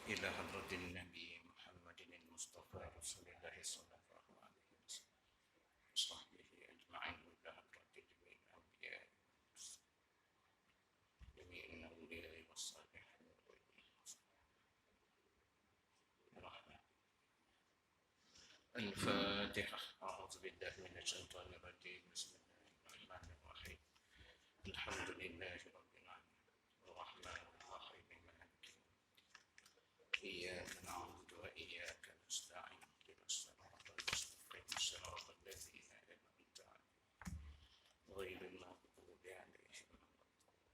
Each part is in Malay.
إلى حضرة النبي محمد المصطفى رسول الله صلى الله عليه وسلم وصحبه أجمعين إلى حضرة جميع الأنبياء جميع الأولياء والصالحين الرحمن. الفاتحة. أعوذ بالله من الشيطان الرجيم. بسم الله الرحمن الرحيم. الحمد لله رب العالمين الرحمن الرحيم مالك يوم الدين. إياك نعبد وإياك نستعين اهدنا الصراط المستقيم صراط الذين أنعمت عليهم غير المغضوب عليهم ولا الضالين.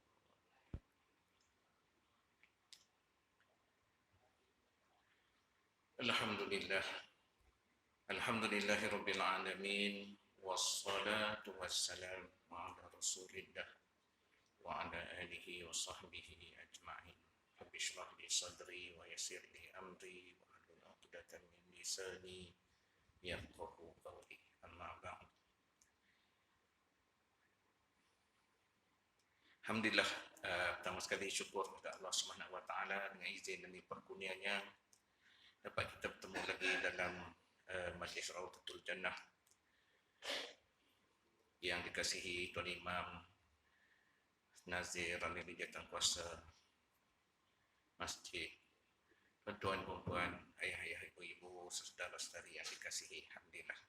الحمد لله الحمد لله رب العالمين والصلاة والسلام على رسول الله وعلى آله وصحبه أجمعين. رب اشرح لي صدري ويسر لي أمري واحلل عقدة من لساني يفقهوا قولي. أما بعد. Alhamdulillah, pertama sekali syukur kepada Allah Subhanahu Wa Taala dengan izin dan diperkurnianya dapat kita bertemu lagi dalam Majlis Rawdatul Jannah yang dikasihi Tuan Imam Nazir Ali Jawatankuasa Masjid. Tuan-tuan, puan-puan, ayah-ayah, ibu-ibu, saudara-saudari yang dikasihi, alhamdulillah.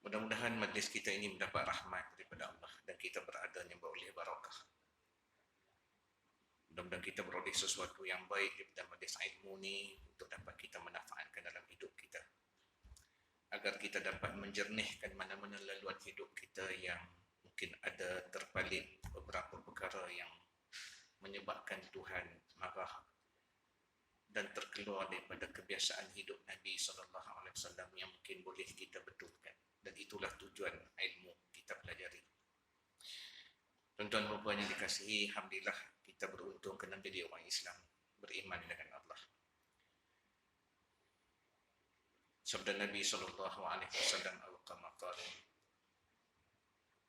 Mudah-mudahan majlis kita ini mendapat rahmat daripada Allah dan kita beradanya beroleh barakah. Mudah-mudahan kita beroleh sesuatu yang baik daripada majlis ilmu ini untuk dapat kita manfaatkan dalam hidup kita. Agar kita dapat menjernihkan mana-mana laluan hidup kita yang mungkin ada terpalit beberapa perkara yang menyebabkan Tuhan marah dan terkeluar daripada kebiasaan hidup Nabi SAW yang mungkin boleh kita betulkan. Dan itulah tujuan ilmu kita pelajari. Tuan-tuan dan puan yang dikasihi, alhamdulillah kita beruntung kerana menjadi orang Islam, beriman dengan Allah. Sabda Nabi SAW al-qama qala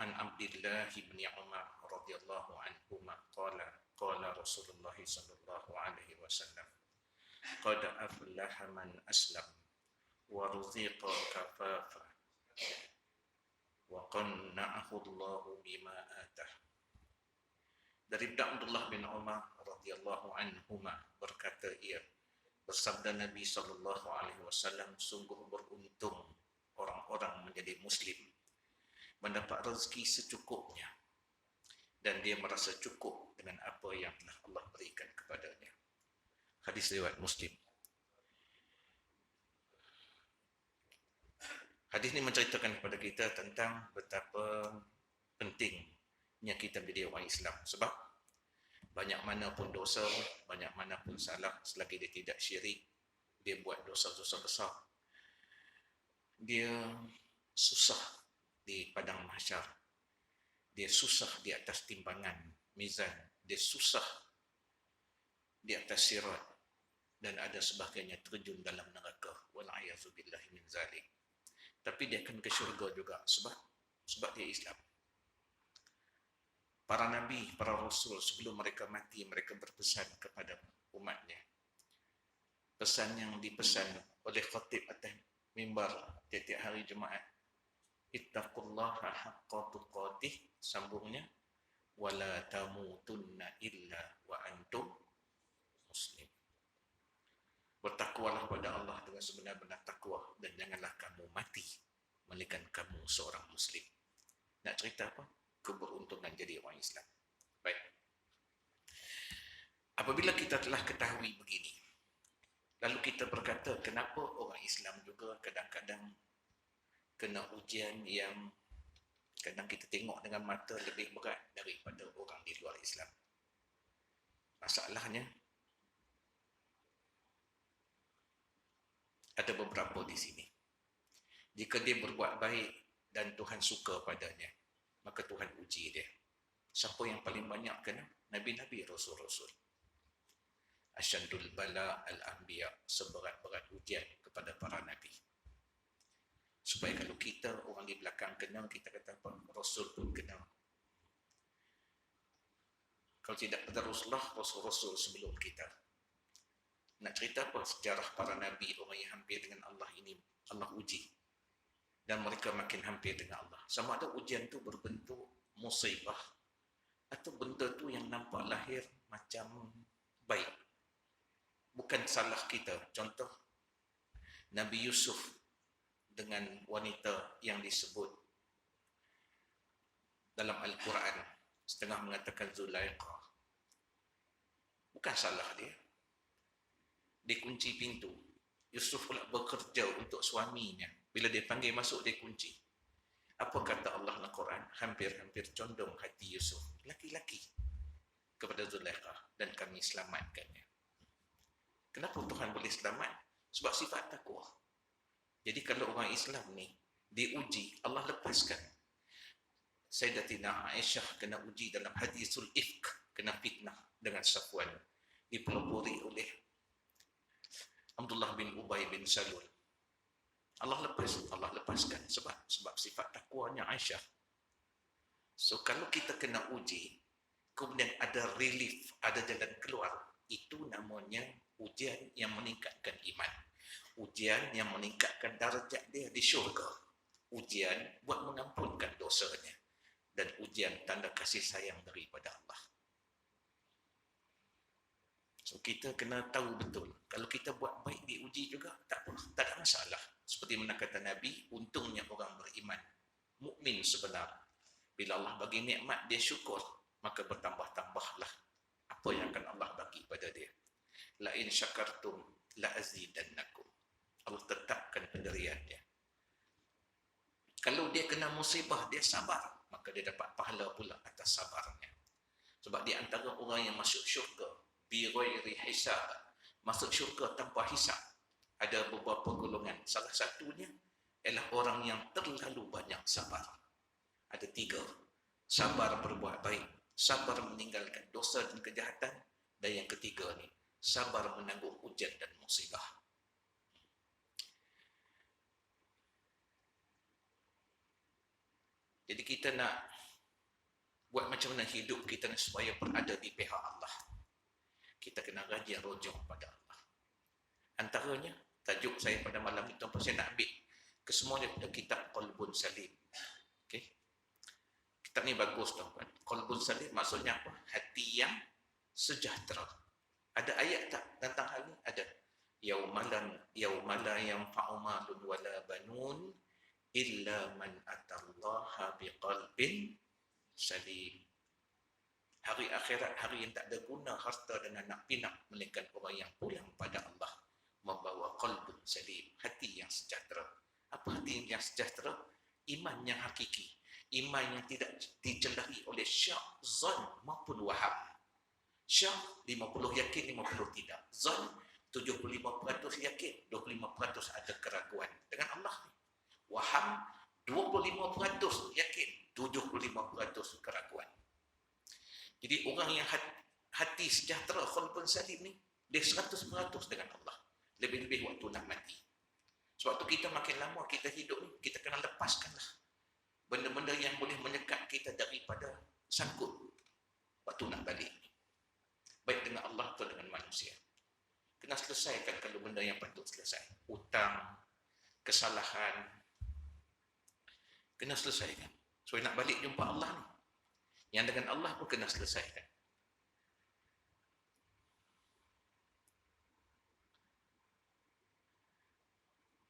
an Abdullah bin Umar radhiyallahu anhuma qala Rasulullah sallallahu alaihi wasallam qad aflaha man aslam wa ruziqa kafafa wa qanna'ahu Allah bima atah. Dari Abdullah bin Umar radhiyallahu anhuma berkata ia, bersabda Nabi sallallahu alaihi wasallam, sungguh beruntung orang-orang menjadi muslim, mendapat rezeki secukupnya dan dia merasa cukup dengan apa yang telah Allah berikan kepadanya. Hadis riwayat Muslim. Hadis ini menceritakan kepada kita tentang betapa pentingnya kita menjadi orang Islam. Sebab banyak mana pun dosa, banyak mana pun salah, selagi dia tidak syirik, dia buat dosa-dosa besar, dia susah di padang mahsyar, dia susah di atas timbangan mizan, dia susah di atas sirat, dan ada sebagainya terjun dalam neraka. Wal'ayazubillahi min zalik. Tapi dia akan ke syurga juga sebab dia Islam. Para nabi, para rasul sebelum mereka mati, mereka berpesan kepada umatnya. Pesan yang dipesan oleh khatib atas mimbar tiap-tiap hari Jumaat. Ittaqullaha haqqa tuqatih, sambungnya, wala tamutunna illa wa antum muslim. Bertakwalah pada Allah dengan sebenar-benar takwa dan janganlah kamu mati melainkan kamu seorang muslim. Nak cerita apa? Keberuntungan jadi orang Islam. Baik. Apabila kita telah ketahui begini, lalu kita berkata, kenapa orang Islam juga kadang-kadang kena ujian yang kadang kita tengok dengan mata lebih berat daripada orang di luar Islam? Masalahnya, ada beberapa di sini. Jika dia berbuat baik dan Tuhan suka padanya, maka Tuhan uji dia. Siapa yang paling banyak kena? Nabi-nabi, rasul-rasul. Asyadul bala al-anbiya, seberat-berat ujian kepada para nabi. Supaya kalau kita, orang di belakang kena, kita kata apa? Rasul pun kena. Kalau tidak pada Rasul-Rasul sebelum kita. Nak cerita apa sejarah para Nabi, orang yang hampir dengan Allah ini, Allah uji. Dan mereka makin hampir dengan Allah. Sama ada ujian tu berbentuk musibah atau benda tu yang nampak lahir macam baik. Bukan salah kita. Contoh, Nabi Yusuf dengan wanita yang disebut dalam Al-Quran, setengah mengatakan Zulaikha. Bukan salah dia. Dia kunci pintu. Yusuf pula bekerja untuk suaminya. Bila dia panggil masuk, dia kunci. Apa kata Allah dalam Quran? Hampir-hampir condong hati Yusuf, laki-laki, kepada Zulaikha, dan kami selamatkannya. Kenapa Tuhan boleh selamat? Sebab sifat takwa. Jadi kalau orang Islam ni diuji, Allah lepaskan. Sayyidatina Aisyah kena uji dalam hadisul ifk, kena fitnah dengan Safwan, dipelopori oleh Abdullah bin Ubay bin Salul. Allah lepaskan sebab sifat takwanya Aisyah. So kalau kita kena uji, kemudian ada relief, ada jalan keluar, itu namanya ujian yang meningkatkan iman. Ujian yang meningkatkan darjat dia di syurga. Ujian buat mengampunkan dosanya. Dan ujian tanda kasih sayang daripada Allah. So kita kena tahu betul. Kalau kita buat baik diuji juga, tak ada masalah. Seperti mana kata Nabi, untungnya orang beriman, mukmin sebenar. Bila Allah bagi nikmat, dia syukur, maka bertambah-tambahlah apa yang akan Allah bagi pada dia. La in syakartum la azidannakum. Allah tetapkan pendirian dia. Kalau dia kena musibah, dia sabar, maka dia dapat pahala pula atas sabarnya. Sebab di antara orang yang masuk syurga bi ghairi hisab, masuk syurga tanpa hisab, ada beberapa golongan. Salah satunya ialah orang yang terlalu banyak sabar. Ada 3. Sabar berbuat baik, sabar meninggalkan dosa dan kejahatan, dan yang ketiga ni, sabar menanggung ujian dan musibah. Jadi kita nak buat macam mana hidup kita supaya berada di pihak Allah. Kita kena rajin rujuk pada Allah. Antaranya, tajuk saya pada malam itu, apa saya nak ambil kesemuanya pada kitab Qalbun Salim. Okay? Kitab ni bagus tuan-tuan. Qalbun Salim maksudnya apa? Hati yang sejahtera. Ada ayat tak tentang hal ini? Ada. Yaumala yanfa'u malun wala banun illa man atallaha biqalbin salim. Hari akhirat, hari yang tak ada guna harta dan anak pinak, melainkan orang yang pulang pada Allah membawa qalbun salim, hati yang sejahtera. Apa hati yang sejahtera? Iman yang hakiki, iman yang tidak dicelahi oleh syak, zon maupun waham. Syak 50 yakin, 50 tidak. Zon 75% yakin, 25% ada keraguan dengan Allah. Waham 25% yakin, 75% keraguan. Jadi orang yang hati sejahtera, qalbun salim ni, dia 100% dengan Allah. Lebih-lebih waktu nak mati. Sebab tu kita makin lama kita hidup ni, kita kena lepaskanlah benda-benda yang boleh menyekat kita daripada sangkut waktu nak balik. Baik dengan Allah atau dengan manusia. Kena selesaikan kalau benda yang patut selesai. Hutang, kesalahan, kena selesaikan. So nak balik jumpa Allah ni, yang dengan Allah pun kena selesaikan.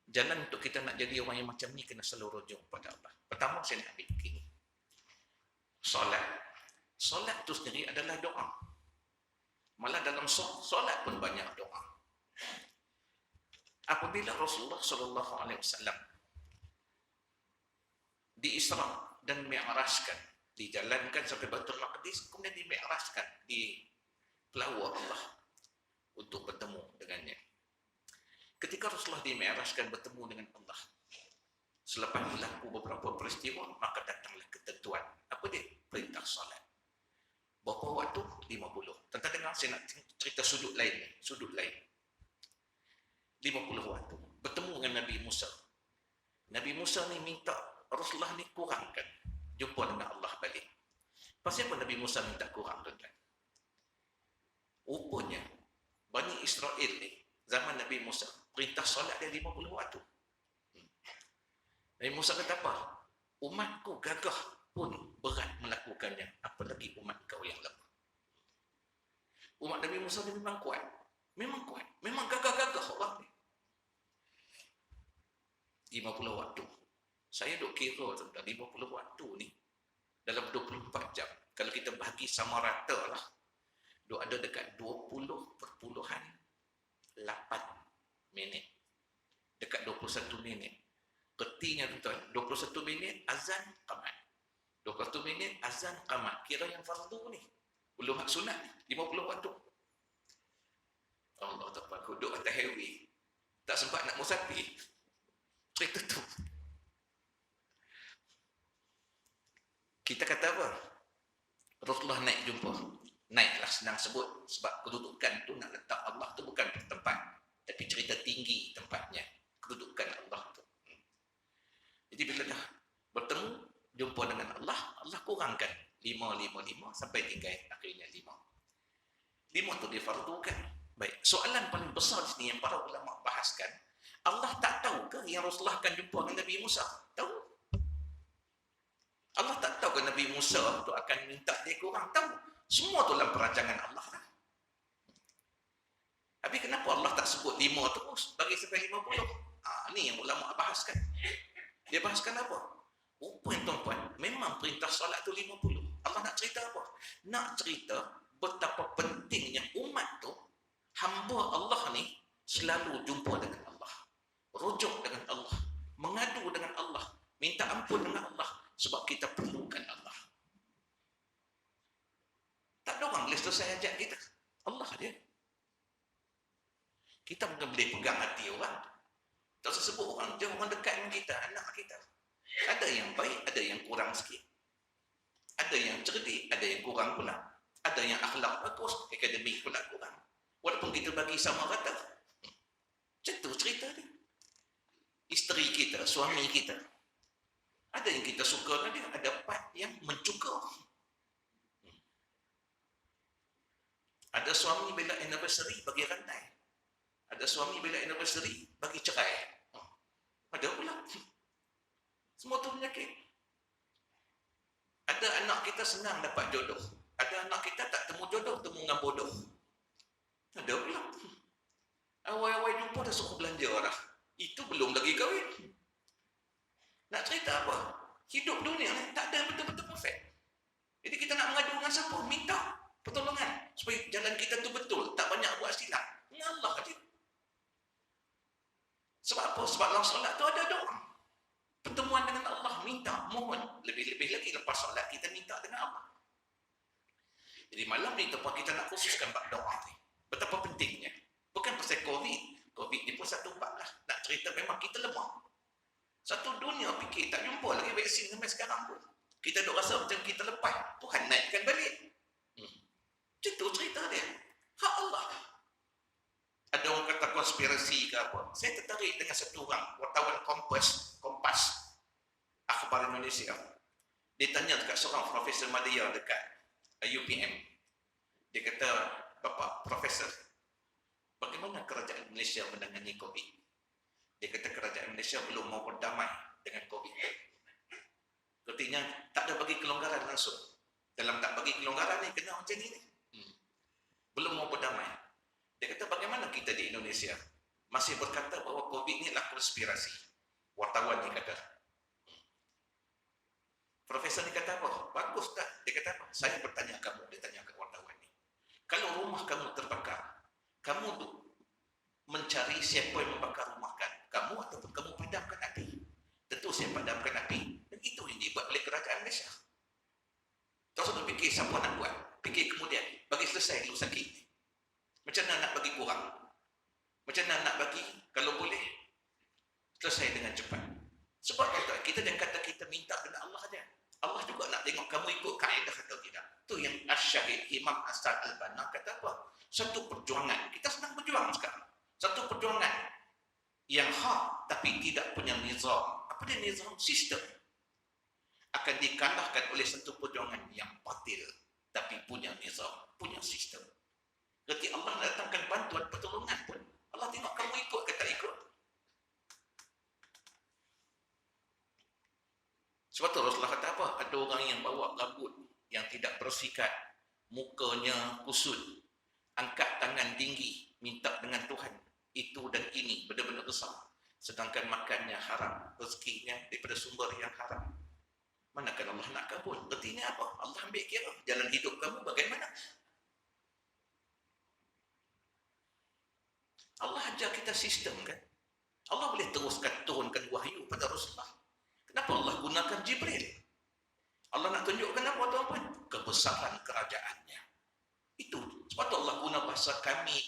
Jalan untuk kita nak jadi orang yang macam ni, kena selalu rujuk pada Allah. Pertama saya nak ambil begini. Solat. Solat itu sendiri adalah doa. Malah dalam solat pun banyak doa. Apabila Rasulullah SAW di-Isra dan Mi'rajkan, dijalankan sampai Baitul Maqdis, kemudian di-Mi'rajkan, dipelawa Allah untuk bertemu dengannya. Ketika Rasulullah di-Mi'rajkan bertemu dengan Allah, selepas berlaku beberapa peristiwa, maka datanglah ketentuan. Apa dia? Perintah salat. Berapa waktu? 50. Tentang dengar, saya nak cerita sudut lain. 50 waktu. Bertemu dengan Nabi Musa. Nabi Musa ni minta Rasulullah ni kurangkan jumpa dengan Allah balik. Pasal apa Nabi Musa minta kurang, tuan-tuan? Rupanya Bani Israel ni zaman Nabi Musa perintah solat dia 50 waktu. Nabi Musa kata apa? Umatku gagah pun berat melakukannya, apalagi umat kau yang lemah. Umat Nabi Musa ni memang kuat. Memang kuat. Memang gagah-gagah orang ni. 50 waktu. Saya duk kira tentang 50 waktu ni dalam 24 jam. Kalau kita bahagi sama rata lah, duk ada dekat 20.8 minit. Dekat 21 minit. Petinya tuan, 21 minit azan qamat. 21 minit azan qamat. Kira yang fardu ni. Belum hak sunat ni, 50 waktu. Allah tak aku duduk atas highway. Tak sempat nak musafir. Cerita tu. Kita kata apa? Rasulullah naik jumpa. Naiklah senang sebut. Sebab kedudukan tu nak letak Allah tu bukan tempat. Tapi cerita tinggi tempatnya. Kedudukan Allah tu. Jadi bila dah bertemu, jumpa dengan Allah, Allah kurangkan 5 sampai tinggal akhirnya 5. 5 tu difardukan. Baik, soalan paling besar di sini yang para ulama bahaskan, Allah tak tahu ke yang Rasulullah akan jumpa dengan Nabi Musa? Tahu? Allah tak tahu ke Nabi Musa tu akan minta dia kurang? Tahu. Semua tu dalam perancangan Allah lah. Tapi kenapa Allah tak sebut 5 terus bagi sampai 50? Ni yang ulama bahaskan. Dia bahaskan apa? Rupanya tuan-tuan, memang perintah solat tu 50. Allah nak cerita apa? Nak cerita betapa pentingnya umat tu, hamba Allah ni selalu jumpa dengan Allah. Rujuk dengan Allah. Mengadu dengan Allah. Minta ampun dengan Allah. Sebab kita perlukan Allah. Tak ada orang boleh selesai hajat kita. Allah dia. Kita bukan boleh pegang hati orang. Tak usah sebut orang, dia orang dekat dengan kita, anak kita. Ada yang baik, ada yang kurang sikit. Ada yang cerdik, ada yang kurang pula. Ada yang akhlak bagus, akademik pula kurang. Walaupun kita bagi sama rata. Macam tu cerita dia. Isteri kita, suami kita. Ada yang kita suka dengan dia, ada part yang mencuka. Ada suami bila anniversary bagi rantai. Ada suami bila anniversary bagi cerai. Ada pula. Semua tu penyakit. Ada anak kita senang dapat jodoh. Ada anak kita tak temu jodoh, temu dengan bodoh. Ada pula. Awal-awal jumpa dah suruh belanja orang. Itu belum lagi kahwin. Nak cerita apa? Hidup dunia ni tak ada betul-betul perfect. Jadi kita nak mengadu dengan siapa? Minta pertolongan. Supaya jalan kita tu betul. Tak banyak buat silap. Dengan Allah je. Sebab apa? Sebab dalam solat tu ada doa. Pertemuan dengan Allah, minta, mohon. Lebih-lebih lagi lepas solat kita minta dengan Allah. Jadi malam ni tempat kita nak khususkan bab doa ni. Betapa pentingnya. Bukan pasal COVID. COVID ni pun satu bab lah. Nak cerita memang kita lemah. Satu dunia fikir tak jumpa lagi vaksin sampai sekarang pun. Kita duk rasa macam kita lepas. Tuhan naikkan balik. Macam tu cerita dia. Hak Allah. Ada orang kata konspirasi ke apa. Saya tertarik dengan satu orang, wartawan Kompas, Akhbar Indonesia. Dia tanya dekat seorang Profesor Madya dekat UPM. Dia kata, Bapak Profesor, bagaimana kerajaan Malaysia menangani COVID? Dia kata kerajaan Malaysia belum mau berdamai dengan COVID. Artinya tak ada bagi kelonggaran langsung. Dalam tak bagi kelonggaran ni, kena macam ni. Belum mau berdamai. Dia kata bagaimana kita di Indonesia masih berkata bahawa COVID ni adalah konspirasi. Wartawan ni kata. Profesor ni kata apa? Bagus tak? Dia kata apa? Saya bertanya kamu, dia tanya ke wartawan ni. Kalau rumah kamu terbakar, kamu mencari siapa yang membakar rumah kamu ataupun kamu padamkan api? Tentu saya padamkan api. Dan itu yang dibuat oleh kerajaan Malaysia. Tak usah fikir siapa nak buat. Fikir kemudian. Bagi selesai dulu sakit ni. Macam mana nak bagi kurang? Macam mana nak bagi, kalau boleh, selesai dengan cepat. Sebab kita jangan kata kita minta dengan Allah saja. Allah juga nak tengok kamu ikut kaedah atau tidak. Itu yang Asy-Syahid Imam Asad Al-Banna kata apa? Satu perjuangan. Kita senang berjuang sekarang. Satu perjuangan yang hak tapi tidak punya nizam. Apa dia nizam? Sistem. Akan dikalahkan oleh satu perjuangan yang batil tapi punya nizam, punya sistem. Berarti bersikat, mukanya kusut, angkat tangan tinggi, minta dengan Tuhan. Itu dan ini benar-benar besar. Sedangkan makannya haram, rezekinya daripada sumber yang haram. Manakah Allah nak kabul? Artinya apa? Allah ambil kira jalan hidup kamu bagaimana? Allah ajar kita sistem kan? Allah boleh teruskan turunkan wahyu pada Rasulullah. Kenapa Allah gunakan Jibril? Allah nak tunjukkan apa tuan-tuan? Kebesaran kerajaannya. Itu sebab tu Allah guna bahasa kami.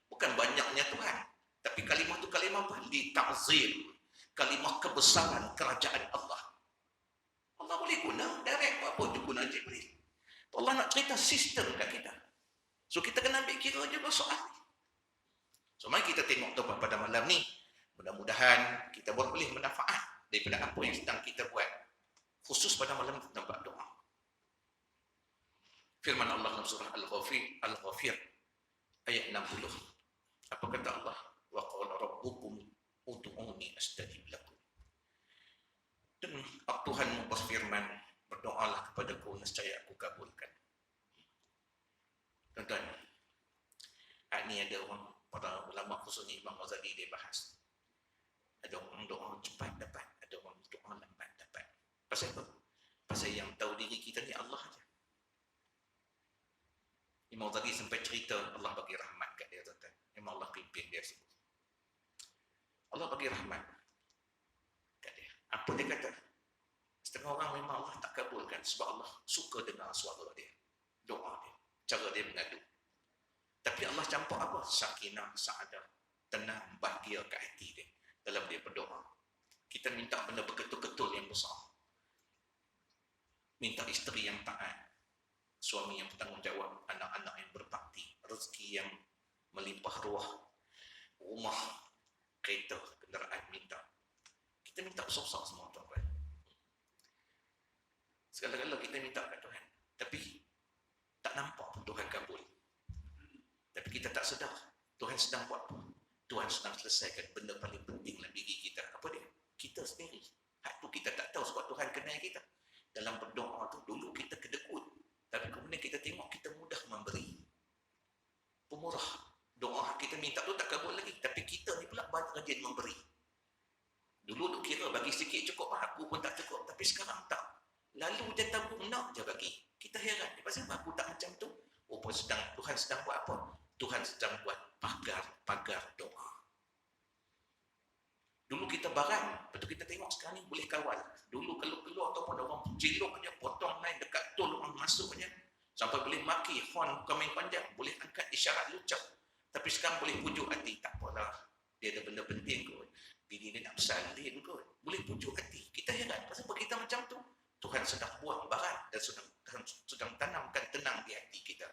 Bukan banyaknya Tuhan. Tapi kalimah tu kalimah apa? Li-ta'zim. Kalimah kebesaran kerajaan Allah. Allah boleh guna direct apa tu guna Jibril. Allah nak cerita sistem kat kita. So kita kena ambil kira juga soal ni. So mari kita tengok tu pada malam ni. Mudah-mudahan kita boleh manfaat daripada apa yang sedang kita buat. Khusus pada malam kita nampak doa. Firman Allah dalam surah Al-Ghafir ayat 60. Apa kata Allah? Wa qala rabbukum ud'uni astajib lakum. Dan Tuhanmu berfirman, berdoalah kepadaku nescaya aku kabulkan. Tuan-tuan, ini ada orang para ulama khususnya Imam Ghazali dia bahas. Ada orang doa cepat dapat, ada orang doa lambat dapat. Pasal apa? Pasal yang tahu diri kita ni Allah aja. Imam Ghazali sampai cerita Allah bagi rahmat kat dia tuan-tuan. Memang Allah pimpin dia sebut. Allah bagi rahmat kat dia. Apa dia kata? Setengah orang memang Allah tak kabulkan sebab Allah suka dengar suara dia, doa dia, cara dia mengadu. Tapi Allah campur apa? Sakinah, sa'adah, tenang, bahagia kat hati dia dalam dia berdoa. Kita minta benda betul-betul yang besar. Minta isteri yang taat, suami yang bertanggungjawab, anak-anak yang berbakti, rezeki yang melimpah ruah, rumah, kereta, kenderaan minta. Kita minta besar-besar semua tuan-tuan. Segala-gala kita minta kat Tuhan. Tapi tak nampak pun Tuhan kabul. Tapi kita tak sedar Tuhan sedang buat apa. Tuhan sedang selesaikan benda paling penting dalam diri kita. Apa dia? Kita sendiri. Hak tu kita tak tahu sebab Tuhan kenal kita. Dalam berdoa tu dulu kita kedekut. Tapi kemudian kita tengok kita mudah memberi. Pemurah. Doa kita minta tu tak kabul lagi. Tapi kita ni pula banyak rajin memberi. Dulu duk kira bagi sikit cukup, aku pun tak cukup. Tapi sekarang tak. Lalu dia tabung nak je bagi. Kita heran. Pasal aku tak macam tu. Oh, Tuhan sedang buat apa? Tuhan sedang buat pagar doa. Dulu kita barang, betul kita tengok sekarang ni boleh kawal. Dulu kalau keluar ataupun orang jelok aja, potong lain dekat tol orang masuk aja. Sampai boleh maki, horn komen panjang, boleh angkat isyarat lucah. Tapi sekarang boleh pujuk hati, tak apalah. Dia ada benda penting kot. Bini dia nak bersalin kot. Boleh pujuk hati. Kita heran, pasal kita macam tu. Tuhan sedang buang barang dan sedang tanamkan tenang di hati kita.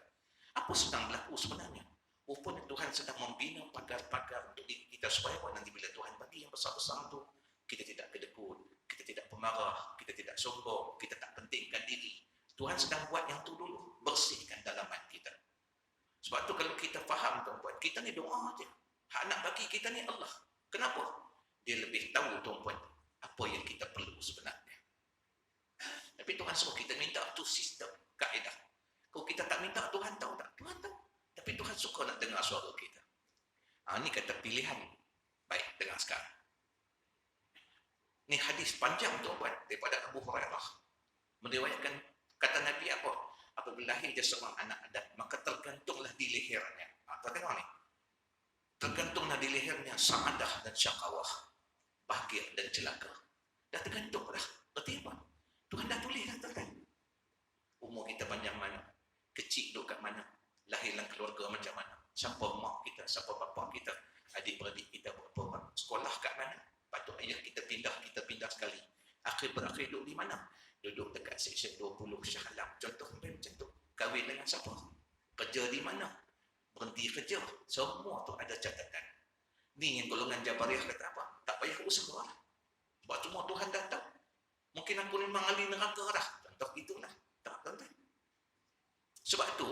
Apa sedang berlaku sebenarnya? Rupanya Tuhan sedang membina pagar-pagar untuk diri kita supaya nanti bila Tuhan bagi yang besar-besar tu, kita tidak kedekut, kita tidak pemarah, kita tidak sombong, kita tak pentingkan diri. Tuhan sedang buat yang tu dulu, bersihkan dalaman kita. Sebab tu kalau kita faham tuan-puan, kita ni doa aja. Hak nak bagi kita ni Allah. Kenapa? Dia lebih tahu tuan-puan apa yang kita perlu sebenarnya. Tapi Tuhan suruh kita minta tu sistem, kaedah. Kalau kita tak minta, Tuhan tahu tak? Tuhan tahu. Tapi Tuhan suka nak dengar suara kita. Ini kata pilihan. Baik, dengar sekarang. Ini hadis panjang tuan-tuan daripada Abu Hurairah. Meriwayatkan kata Nabi apa? Apabila lahir dia seorang anak Adam, maka tergantunglah di lehernya. Tuan tengok ni. Tergantunglah di lehernya sa'adah dan syakawah. Bahagia dan celaka. Dah tergantung dah. Berarti apa? Tuhan dah tulis dah tuan-tuan. Umur kita panjang mana? Kecil duduk kat mana? Lahir dalam keluarga macam mana? Siapa mak kita? Siapa bapa kita? Adik-beradik kita berapa? Sekolah kat mana? Patut ayah kita pindah sekali. Akhir berakhir duduk di mana? Duduk dekat seksyen 20 Shah Alam. Contoh macam tu. Kahwin dengan siapa? Kerja di mana? Berhenti kerja. Semua tu ada catatan. Ni yang golongan Jabariyah kata apa? Tak payah usaha lah. Sebab semua Tuhan dah tahu. Mungkin aku memang ahli neraka dah. Contoh itulah. Tak, tuan-tuan. Sebab tu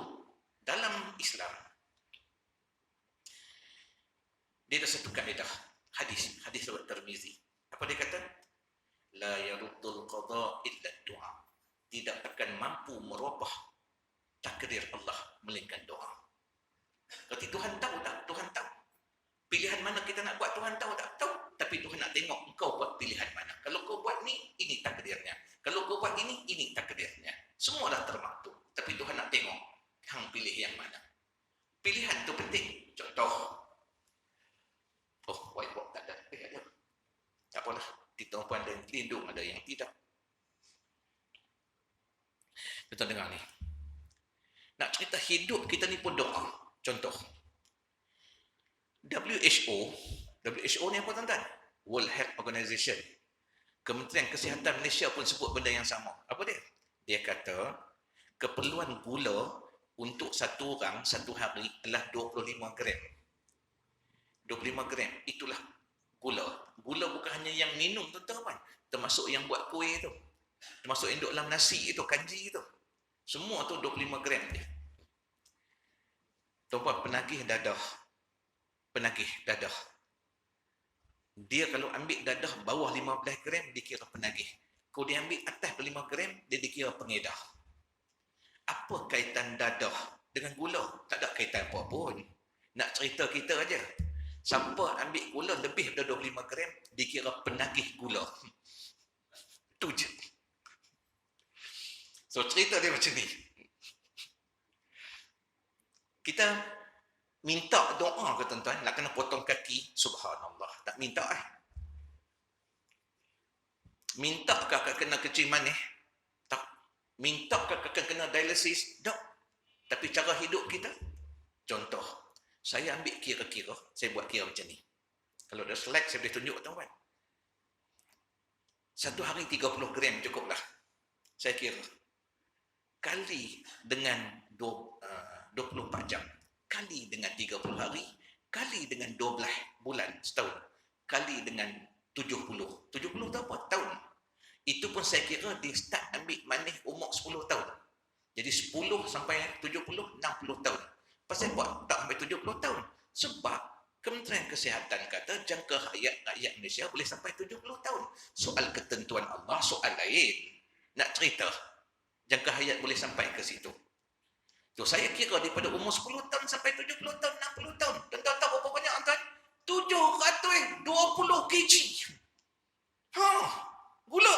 dalam Islam dia ada satu kaedah hadis riwayat Tirmizi. Apa dia kata? La yaruddul qada illa du'a. Tidak akan mampu merubah takdir Allah melainkan doa. Berarti Tuhan tahu tak? Tuhan tahu. Pilihan mana kita nak buat Tuhan tahu tak? Tahu. Tapi Tuhan nak tengok engkau buat pilihan mana. Kalau kau buat ni, ini takdirnya. Kalau kau buat ini takdirnya. Semua dah termaktub. Tapi Tuhan nak tengok hang pilih yang mana. Pilihan tu penting. Contoh. Oh, whiteboard tak ada. Ada. Tak apalah. Di tuan-puan ada yang lindung, ada yang tidak. Kita dengar ni. Nak cerita hidup kita ni pun doa. Contoh. WHO ni apa tuan-tuan? World Health Organization. Kementerian Kesihatan Malaysia pun sebut benda yang sama. Apa dia? Dia kata, keperluan gula untuk satu orang satu hari adalah 25 gram. 25 gram, itulah gula. Gula bukan hanya yang minum tuan-tuan, termasuk yang buat kuih tu. Termasuk yang duduk dalam nasi itu, kanji itu. Semua tu 25 gram dia. Tuan-tuan, penagih dadah. Dia kalau ambil dadah bawah 15 gram, dikira penagih. Kalau dia ambil atas 5 gram, dia dikira pengedar. Apa kaitan dadah dengan gula? Tak ada kaitan apa pun. Nak cerita kita aja. Siapa ambil gula lebih daripada 25 gram, dikira penagih gula. Itu je. So, cerita dia macam ni. Kita minta doa ke tuan-tuan, nak kena potong kaki, subhanallah. Tak minta Minta kakak kena kecil manis? Tak. Minta kakak kena dialisis? Tak. Tapi cara hidup kita? Contoh, saya ambil kira-kira, saya buat kira macam ni. Kalau ada slide, saya boleh tunjuk tuan-tuan. Satu hari 30 gram cukuplah. Saya kira. Kali dengan 24 jam. Kali dengan 30 hari. Kali dengan 12 bulan setahun. Kali dengan 70. 70 tu apa? Tahun. Itu pun saya kira dia start ambil manis umur 10 tahun. Jadi 10 sampai 70, 60 tahun. Pasal buat tak sampai 70 tahun? Sebab Kementerian Kesihatan kata jangka hayat rakyat Malaysia boleh sampai 70 tahun. Soal ketentuan Allah, soal lain. Nak cerita, jangka hayat boleh sampai ke situ. So, saya kira daripada umur 10 tahun sampai 70 tahun, 60 tahun. Dan tahu berapa banyak tuan? 720 kg. Gula.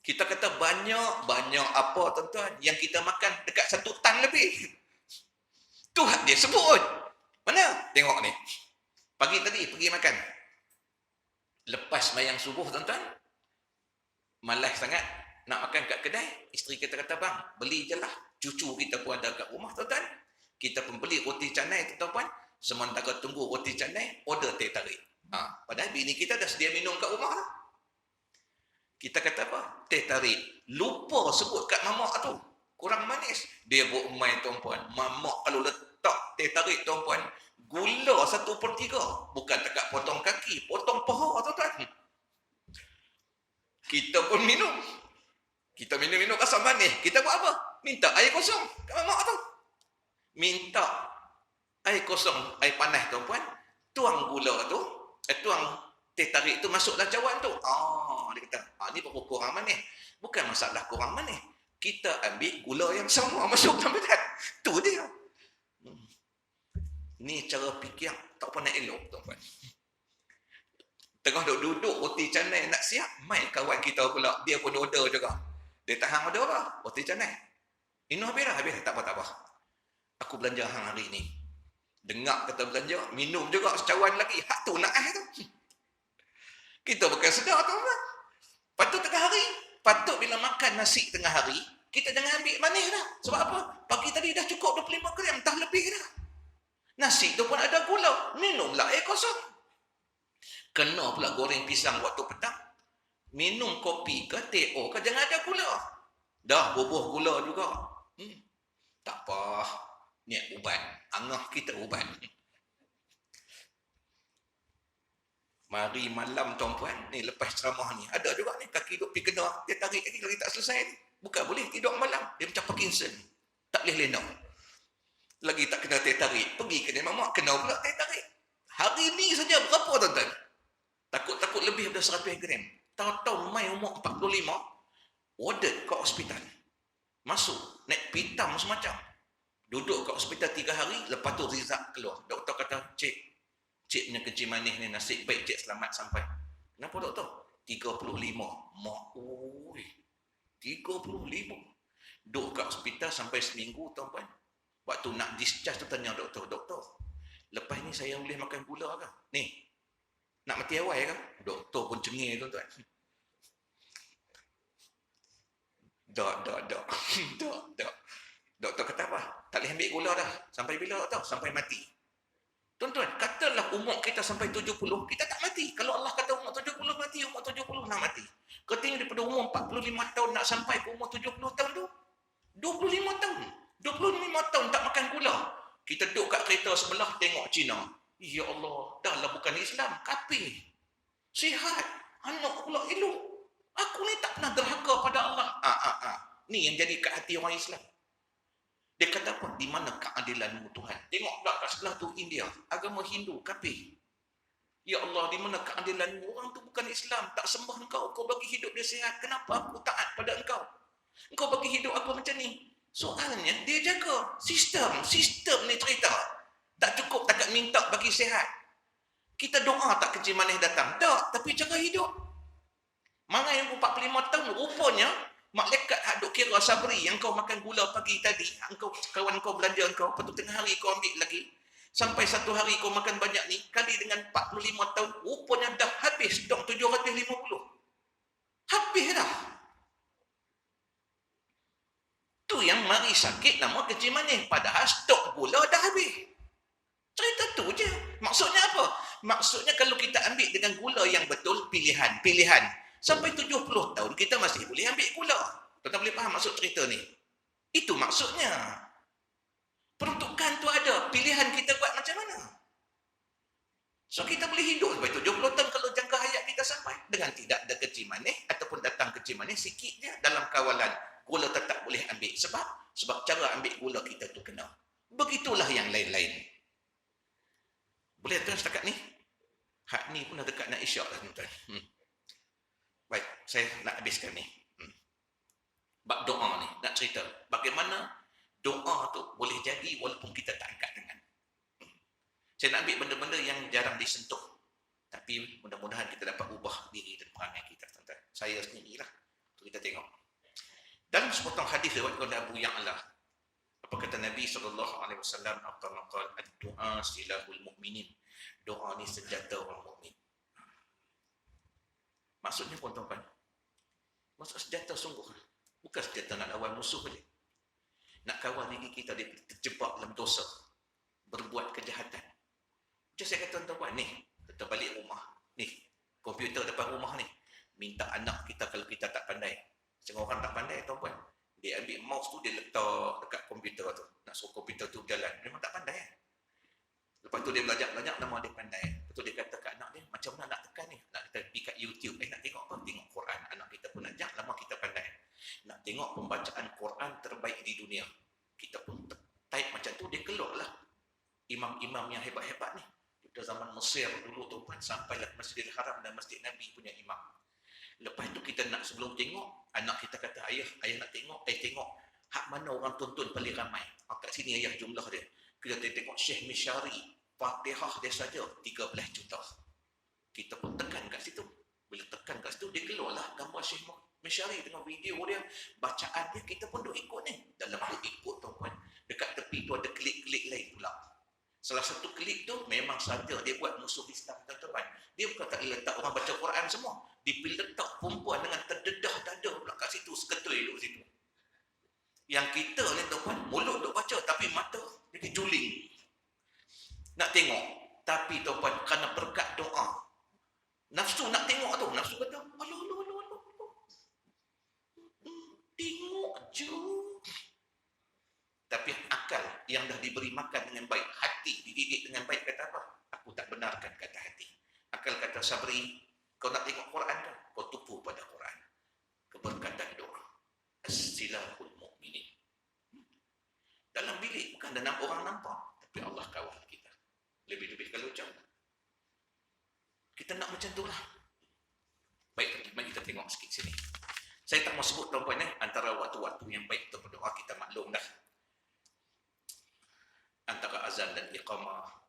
Kita kata banyak apa tuan-tuan? Yang kita makan dekat 1 tan lebih. Tuhan dia sebut. Mana? Tengok ni. Pagi tadi pergi makan. Lepas mayang subuh tuan-tuan. Malas sangat nak makan kat kedai. Isteri kita kata, bang, beli je lah. Cucu kita pun ada kat rumah tuan-tuan. Kita pun beli roti canai tuan-tuan. Sementara tunggu roti canai, order teh tarik. Padahal bini kita dah sedia minum kat rumah lah. Kita kata apa? Teh tarik. Lupa sebut kat mamak tu. Kurang manis. Dia buat main tuan-puan. Mamak kalau letak teh tarik tuan-puan, gula 1/3. Bukan dekat potong kaki, potong paha tuan-tuan. Kita pun minum. Kita minum asam manis. Kita buat apa? Minta air kosong kat mamak tu. Minta air kosong, air panas tuan-puan. Tuang gula tu, tuang teh tarik tu masuk dalam cawan tu. Dia kata, ni baru kurang manis. Bukan masalah kurang manis. Kita ambil gula yang sama masuk dalam badan. Tu dia. Ni cara fikir tak pernah elok tuan-puan. Tengah duduk roti canai nak siap, mai kawan kita pula, dia pun order juga. Dia tahan order apa? Roti canai. Ini habis dah? Habis. Tak apa. Aku belanja hang hari ni. Dengar kata belanja, minum juga secawan lagi. Hak tu nak tu. Kita bukan sedar tuan-tuan. Patut tengah hari. Patut bila makan nasi tengah hari, kita jangan ambil manis dah. Sebab apa? Pagi tadi dah cukup 25 gram, entah lebih dah. Nasi tu pun ada gula. Minumlah air kosong. Kena pula goreng pisang waktu petang. Minum kopi ke teh ke jangan ada gula. Dah bubuh gula juga. Tak apa. Niat ubat. Angah kita ubat. Mari malam tuan-puan, ni lepas ceramah ni, ada juga ni kaki duk pergi kena, dia tarik lagi tak selesai ni. Bukan boleh tidur malam, dia macam Parkinson. Tak boleh lena. Lagi tak kena teh tarik, pergi kedai mamak, kena pula teh tarik. Hari ni saja berapa tuan-tuan? Takut lebih daripada 100 gram. Tahu-tahu mai umur 45, order ke hospital. Masuk, naik pitam semacam. Duduk kat hospital 3 hari, lepas tu result keluar. Doktor kata, cik punya kencing manis ni nasib baik cik selamat sampai. Kenapa doktor? 35. Mak, oi. 35. Duduk kat hospital sampai seminggu, tuan-tuan. Waktu nak discharge tu tanya doktor, lepas ni saya boleh makan gula ke? Ni, nak mati awal ke? Doktor pun cengih, tuan-tuan. Dok. Doktor kata apa? Tak boleh ambil gula dah. Sampai bila doktor? Sampai mati. Tuan-tuan, katalah umur kita sampai 70, kita tak mati. Kalau Allah kata umur 70 mati, umur 70 nak mati. Katanya daripada umur 45 tahun nak sampai ke umur 70 tahun tu, 25 tahun. 25 tahun tak makan gula. Kita duduk kat kereta sebelah, tengok Cina. Ya Allah, dah lah bukan Islam, kafir. Sihat, anak pula elok. Aku ni tak pernah derhaka pada Allah. Ni yang jadi kat hati orang Islam. Dia kata apa? Di mana keadilanmu Tuhan? Tengok pula kat sebelah tu India. Agama Hindu, kafir. Ya Allah, di mana keadilanmu? Orang tu bukan Islam. Tak sembah engkau. Kau bagi hidup dia sihat. Kenapa aku taat pada engkau? Engkau bagi hidup aku macam ni. Soalnya, dia jaga sistem. Sistem ni cerita. Tak cukup takat minta bagi sihat. Kita doa tak kencing manis datang. Tak, tapi jaga hidup. Mana yang 45 tahun, rupanya, malaikat hak duk kira sabri yang kau makan gula pagi tadi, engkau kawan kau belanja engkau, lepas tu tengah hari kau ambil lagi, sampai satu hari kau makan banyak ni, kali dengan 45 tahun, rupanya dah habis stok 750. Habis dah. Tu yang mari sakit nama kencing manis, padahal stok gula dah habis. Cerita tu je. Maksudnya apa? Maksudnya kalau kita ambil dengan gula yang betul, pilihan. Sampai 70 tahun kita masih boleh ambil gula. Tuan-tuan boleh faham maksud cerita ni? Itu maksudnya. Peruntukan tu ada. Pilihan kita buat macam mana? So kita boleh hidup sampai 70 tahun kalau jangka hayat kita sampai. Dengan tidak ada kencing manis ataupun datang kencing manis sikit je dalam kawalan. Gula tetap boleh ambil. Sebab cara ambil gula kita tu kena. Begitulah yang lain-lain. Boleh tuan setakat ni? Hak ni pun dah dekat nak isyak lah tuan-tuan. Baik, saya nak habiskan ni. Bab doa ni, nak cerita. Bagaimana doa tu boleh jadi walaupun kita tak angkat tangan. Saya nak ambil benda-benda yang jarang disentuh. Tapi mudah-mudahan kita dapat ubah diri dan perangai kita, tuan-tuan. Saya sendirilah. Kita tengok. Dalam sepotong hadis riwayat oleh Abu Ya'la, apa kata Nabi SAW? At-taqal ad-du'a silahul mu'minin. Doa ni senjata orang mukmin. Maksudnya pun tuan-tuan, maksud senjata sungguh. Bukan senjata nak lawan musuh saja. Nak kawal diri kita dia terjebak dalam dosa, berbuat kejahatan. Macam saya kata tuan-tuan, ni, kita balik rumah. Ni, komputer depan rumah ni. Minta anak kita kalau kita tak pandai. Setengah orang tak pandai tuan-tuan. Dia ambil mouse tu, dia letak dekat komputer tu. Nak suruh komputer tu berjalan. Memang tak pandai kan? Lepas tu dia belajar nama dia pandai. Lepas tu dia kata kat anak dia, macam mana nak tekan ni? Nak pergi kat YouTube. Nak tengok apa? Tengok Quran. Anak kita pun ajak, lama kita pandai. Nak tengok pembacaan Quran terbaik di dunia. Kita pun type macam tu, dia keluarlah. Imam-imam yang hebat-hebat ni. Pada zaman Mesir dulu tu pun sampailah Masjidil Haram dan Masjid Nabi punya imam. Lepas tu kita nak sebelum tengok, anak kita kata, ayah nak tengok, tengok. Hak mana orang tonton paling ramai. Kat sini ayah jumlah dia. Kita tengok Syekh Mishari. Fatihah dia saja 13 juta. Kita pun tekan kat situ. Bila tekan kat situ, dia keluarlah gambar Syekh Mishari dengan video dia, bacaan dia, kita pun duk ikut ni. Dalam duk ikut tuan-tuan, dekat tepi tu ada klik-klik lain pula. Salah satu klik tu memang saja dia buat musuh Islam tuan-tuan. Dia bukan tak letak orang baca Quran semua. Dia letak perempuan dengan terdedah dada pula kat situ, seketui duk situ. Yang kita ni tuan-tuan, mulut duk baca tapi mata jadi juling. Nak tengok, tapi tuan-tuan, kerana berkat doa, nafsu nak tengok tu, nafsu kata, alah, tengok je. Tapi akal yang dah diberi makan dengan baik, hati dididik dengan baik, kata apa? Aku tak benarkan kata hati. Akal kata, Sabri, kau nak tengok Quran kan? Kau tupu pada Quran. Keberkatan doa. As-silahul mu'minin. Dalam bilik bukan ada orang nampak, tapi Allah kawal kita. Lebih-lebih kalau jauh. Kita nak macam tu lah. Baik, mari kita tengok sikit sini. Saya tak mau sebut tuan-puan antara waktu-waktu yang baik untuk berdoa kita maklum dah. Antara azan dan iqamah,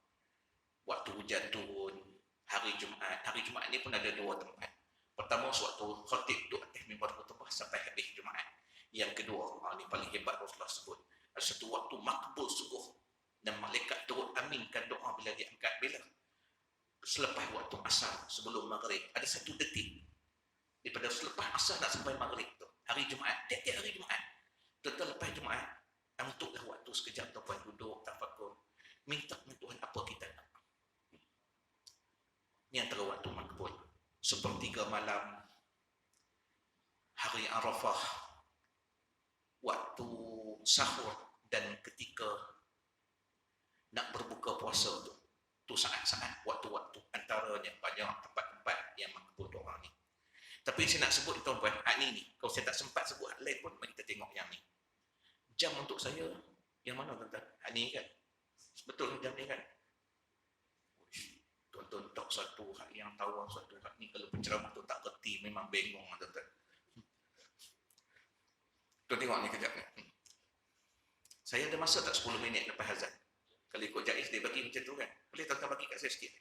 waktu hujan turun, hari Jumaat. Hari Jumaat ni pun ada dua tempat. Pertama, suatu khatib duduk atas mimbar khutbah sampai habis Jumaat. Yang kedua, ni paling hebat Rasulullah sebut, ada satu waktu makbul sungguh dan malaikat turut aminkan doa bila diangkat. Bila? Selepas waktu asar, sebelum maghrib, ada 1 detik daripada selepas asar nak sampai maghrib tu. Hari Jumaat, tiap-tiap hari Jumaat. Total lepas Jumaat, untuklah waktu sekejap tuan duduk, tafakur, minta dengan Tuhan apa kita nak. Ini antara waktu makbul. Sepertiga malam, hari Arafah, waktu sahur dan ketika nak berbuka puasa tu. Tu saat-saat waktu-waktu antaranya banyak tempat-tempat yang makbul doa ni. Tapi saya nak sebut tuan-puan, ni. Kalau saya tak sempat sebut hal lain pun, mari kita tengok yang ni. Jam untuk saya, yang mana tuan-tuan? Ni kan? Betul jam ni kan? Tuan-tuan tak satu hak yang tahu satu hak ni. Kalau penceramah tu tak kerti, memang bengong tuan-tuan. Tuan tengok ni kejap ni. Saya ada masa tak 10 minit lepas azan? Kalau ikut Jais dia bagi macam tu kan? Boleh tuan-tuan bagi kat saya sikit?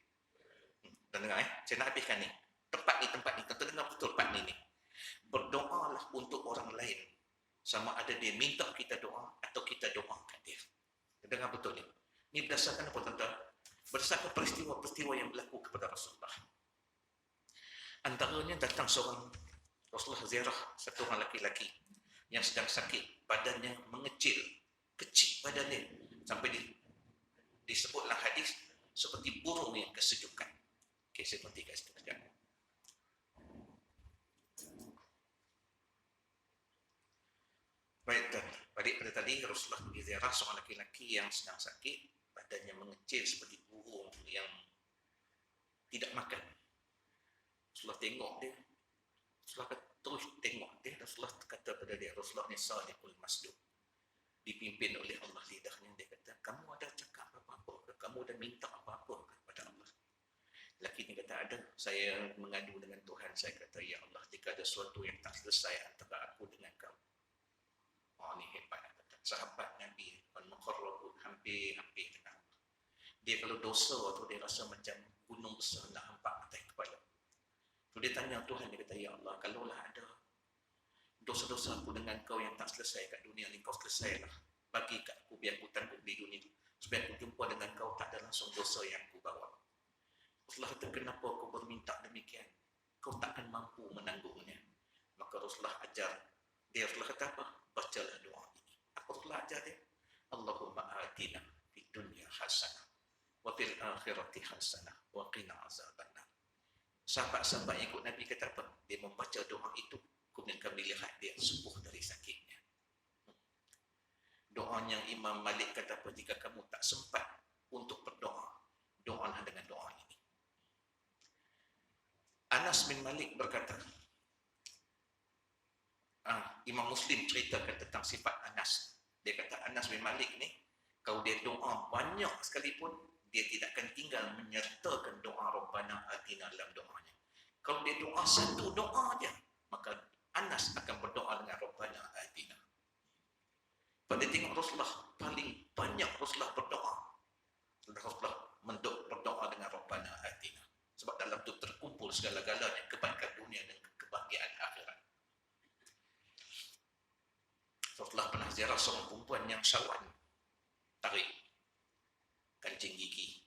Tuan dengar saya nak habiskan ni. Tempat ni. Tuan dengar betul tempat ni. Berdoalah untuk orang lain. Sama ada dia minta kita doa atau kita doakan dia. Tuan dengar betul ni. Ni berdasarkan apa tuan-tuan? Berdasarkan peristiwa-peristiwa yang berlaku kepada Rasulullah. Antaranya datang seorang Rasulullah ziarah satu orang laki-laki yang sedang sakit, badannya mengecil, kecil badannya, sampai disebutlah hadis seperti burung yang kesejukan. Okey, saya berhenti kat situ sekejap. Baik tuan, pada tadi Rasulullah pergi ziarah seorang laki-laki yang sedang sakit, badannya mengecil seperti burung yang tidak makan. Rasulullah tengok dia, Rasulullah terus tengok dia, Rasulullah kata pada dia, Rasulullah ni sadiqul masduq, dipimpin oleh Allah lidahnya. Dia kata, kamu ada cakap apa-apa ke? Kamu ada minta apa-apa kepada Allah? Lelaki ni kata, ada. Saya mengadu dengan Tuhan. Saya kata, ya Allah, jika ada sesuatu yang tak selesai antara aku dengan kau. Oh, ni hebat. Sahabat Nabi, al-Muqarrabun, hampir dengan Allah. Dia kalau dosa tu, dia rasa macam gunung besar nak hampak atas kepala. So, dia tanya Tuhan, dia kata, ya Allah, kalaulah ada dosa-dosa aku dengan kau yang tak selesai kat dunia ni, kau selesailah. Bagi kat aku, biar aku tanggung di dunia ni. Supaya aku jumpa dengan kau, tak ada langsung dosa yang aku bawa. Rasulullah kata, kenapa kau berminta demikian? Kau takkan mampu menanggungnya. Maka Rasulullah ajar. Rasulullah kata apa? Bacalah doa ini. Apa Rasulullah ajar dia? Allahumma atina fid dunya hasanah wa fil akhirati hasanah wa qina azabannar. Sahabat-sahabat yang ikut Nabi kata apa? Dia membaca doa itu, kemudian kami lihat dia sembuh dari sakitnya. Doa yang Imam Malik kata apa? Jika kamu tak sempat untuk berdoa, doalah dengan doa ini. Anas bin Malik berkata, Imam Muslim ceritakan tentang sifat Anas. Dia kata Anas bin Malik ni, kalau dia doa banyak sekalipun, dia tidak akan tinggal menyertakan doa Rabbana atina dalam doanya. Kalau dia doa satu doa aja, maka Anas akan berdoa dengan Rabbana atina. Pada tengok Rasulullah, paling banyak Rasulullah berdoa. Rasulullah berdoa dengan Rabbana atina. Sebab dalam itu terkumpul segala-galanya, kebaikan dunia dan kebahagiaan akhirat. Rasulullah pernah ziarah seorang perempuan yang sawan, tarik, kancing gigi.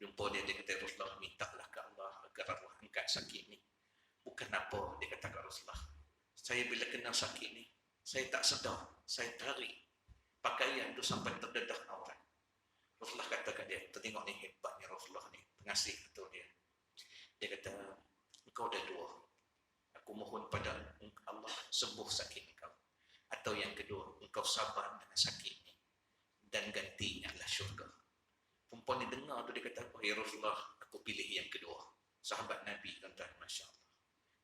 Jumpa dia kata, Rasulullah, mintalah ke Allah agar Allah angkat sakit ni. Bukan apa, dia kata ke Rasulullah, saya bila kena sakit ni, saya tak sedar, saya tarik pakaian tu sampai terdedah aurat. Rasulullah kata kat dia, tengok ni hebatnya Rasulullah ni, pengasih betul dia. Dia kata, engkau ada dua. Aku mohon pada Allah sembuh sakit engkau. Atau yang kedua, engkau sabar dengan sakit ni. Dan gantinya adalah syurga. Perempuan ni dengar tu dia kata, ya Rasulullah, aku pilih yang kedua. Sahabat Nabi, tuan-tuan, Masya Allah.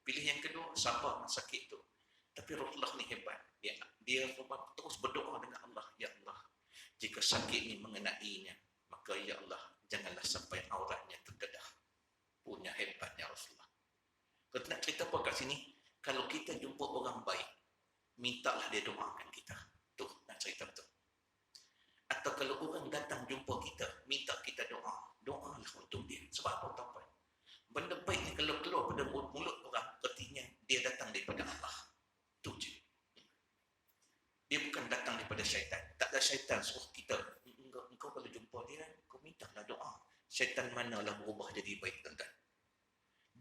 Pilih yang kedua, sabar dengan sakit tu. Tapi Rasulullah ni hebat. Dia terus berdoa dengan Allah, ya Allah, jika sakit ni mengenainya, maka ya Allah, janganlah sampai auratnya terdedah. Punya hebatnya Rasulullah. Kita nak cerita apa kat sini? Kalau kita jumpa orang baik, mintalah dia doakan kita. Tuh, nak cerita betul. Atau kalau orang datang jumpa kita, minta kita doa, doalah untuk dia. Sebab apa tuan-tuan? Benda baik ni kalau keluar pada mulut orang, artinya dia datang daripada Allah. Itu je. Dia bukan datang daripada syaitan. Tak ada syaitan suruh kita. Engkau kalau jumpa dia, kau mintalah doa. Syaitan manalah berubah jadi baik, tuan-tuan.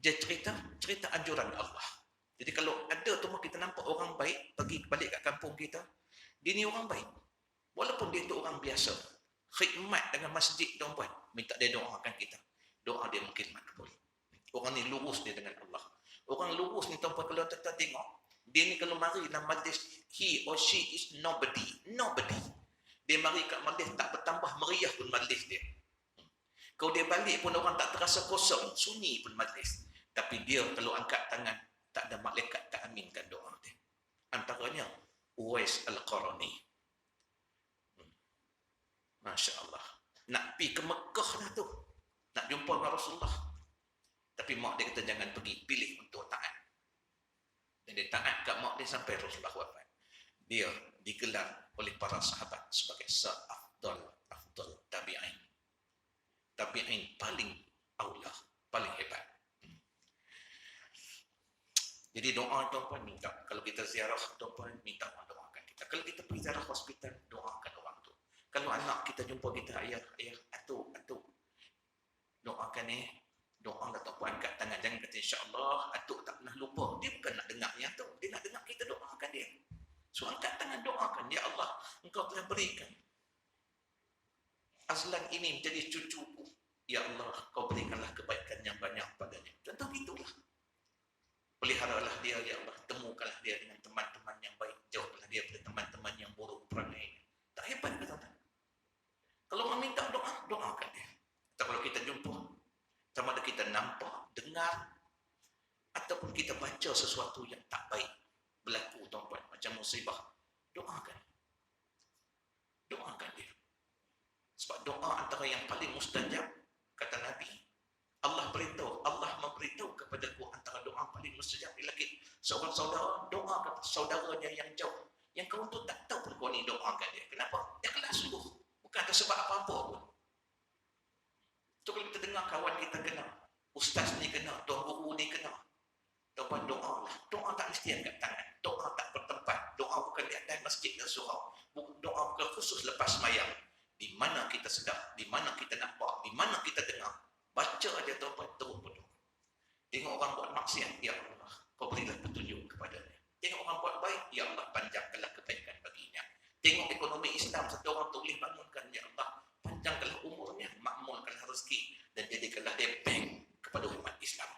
Dia cerita anjuran Allah. Jadi kalau ada tu kita nampak orang baik, pergi balik kat kampung kita, dia ni orang baik. Walaupun dia tu orang biasa, khidmat dengan masjid, tuan-tuan, minta dia doakan kita. Doa dia mungkin makbul. Orang ni lurus dia dengan Allah. Orang lurus ni, tuan-tuan, kalau tuan-tuan tengok, dia ni kalau mari dalam majlis, he or she is nobody. Nobody. Dia mari kat majlis, tak bertambah meriah pun majlis dia. Kalau dia balik pun orang tak terasa kosong, sunyi pun majlis. Tapi dia kalau angkat tangan, tak ada malaikat tak aminkan doa dia. Antaranya Uwais Al-Qarani. Masya Allah. Nak pergi ke Mekah dah tu. Nak jumpa dengan Rasulullah. Tapi mak dia kata jangan pergi. Pilih untuk taat. Dan dia taat kat mak dia sampai Rasulullah wafat. Dia digelar oleh para sahabat sebagai seafdal tabi'in. Tabi'in paling aulah, paling hebat. Jadi doa tuan-tuan minta. Kalau kita ziarah tuan-tuan minta orang doakan kita. Kalau kita pergi ziarah hospital, doakan orang tu. Kalau anak kita jumpa kita, ayah, atuk, doakan doalah tuan-tuan, angkat tangan. Jangan kata insya-Allah, atuk tak pernah lupa. Dia bukan nak dengar yang tu. Dia nak dengar kita doakan dia. So angkat tangan doakan, ya Allah, engkau telah berikan Azlan ini menjadi cucuku. Ya Allah, kau berikanlah kebaikan yang banyak padanya. Contoh itulah. Peliharalah dia, ya Allah. Temukanlah dia dengan teman-teman yang baik. Jauhkanlah dia dari teman-teman yang buruk perangai. Tak hebat ke tuan-tuan? Kalau meminta doa, doakan dia. Atau kalau kita jumpa, sama ada kita nampak, dengar, ataupun kita baca sesuatu yang tak baik berlaku, tuan-tuan, macam musibah, doakan. Doakan dia. Sebab doa antara yang paling mustajab, kata Nabi, Allah memberitahu kepadaku antara doa paling mustajab ialah seorang saudara doa kepada saudaranya yang jauh. Yang kau tu tak tahu pun kau ni doakan dia. Kenapa? Dia kelas sungguh. Bukan atas sebab apa-apa pun. Tu kalau kita dengar kawan kita kena, ustaz ni kena, tuan guru ni kena. Tuan doa lah. Doa tak mesti angkat tangan. Doa tak bertempat. Doa bukan di atas masjid dan surau. Doa bukan khusus lepas semayang. Di mana kita sedar, di mana kita nampak, di mana kita dengar. Baca aja tuan-tuan, terus berdoa. Tengok orang buat maksiat, ya Allah, kau berilah petunjuk kepadanya. Tengok orang buat baik, ya Allah, panjangkanlah kebaikan baginya. Tengok ekonomi Islam, satu orang tu boleh bangunkan, ya Allah, panjangkanlah umurnya, makmurkanlah rezeki, dan jadikanlah dia bank kepada umat Islam.